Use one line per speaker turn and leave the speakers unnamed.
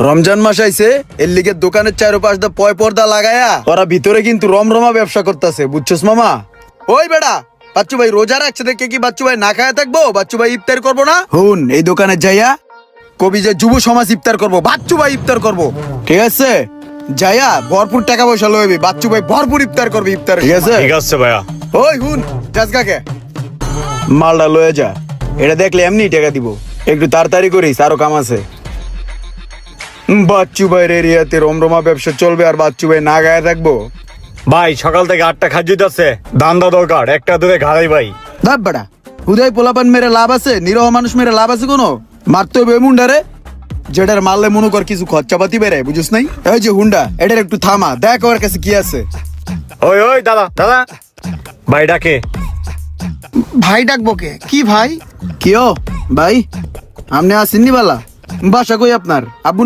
রমজান মাস আইছে, এর লিগে দোকানের চারপাশ দা পয় পর্দা লাগায়া ওরা ভিতরে কিন্তু রমরমা ব্যবসা করতেছে, বুঝছস মামা? ওই বেটা, বাচ্চু ভাই রোজা রাখছে দেখে কি বাচ্চু ভাই না খায়া থাকবো? বাচ্চু ভাই ইফতার করবো না? হুন, এই দোকানে যাইয়া কবি যে যুব সমাজ ইফতার করবো, বাচ্চু ভাই ইফতার করবো, ঠিক আছে? যাইয়া ভরপুর টাকা পয়সা লইবি, বাচ্চু ভাই ভরপুর ইফতার করবি, ইফতার, ঠিক আছে?
ঠিক আছে ভাইয়া।
ওই হুন, জাজকাকে মালটা লয়ে যা, এটা দেখলে এমনি টাকা দিব। একটু তাড়াতাড়ি করিস, আরো কাম আছে। বাচ্চু ভাইয়ের এরিয়াতে রমরমা ব্যবসা চলবে আর বাচ্চু ভাই না গায়ে থাকবো?
ভাই সকাল থেকে 8টা খাদ্য আছে, দান্দা দরকার, একটা দুটো ঘাড়াই ভাই।
দাব বেটা, হুদাই পোলাপান মেরে লাভ আছে? নিরহ মানুষ মেরে লাভ আছে কোনো? মারতে হবে মুন্ডারে, যেটার মারলে মনে কর কিছু খরচাপাতি বেড়ে, বুঝিস নাই? এই যে হুন্ডা, এটার একটু থামা, দেখ ওর কাছে কি আছে।
ওই ওই দাদা দাদা, ভাই ডাকে।
ভাই ডাকবো কে? কি ভাই?
কিও ভাই, আপনি আসেননি বালা? বাসা কই আপনার? আব্বুর নাম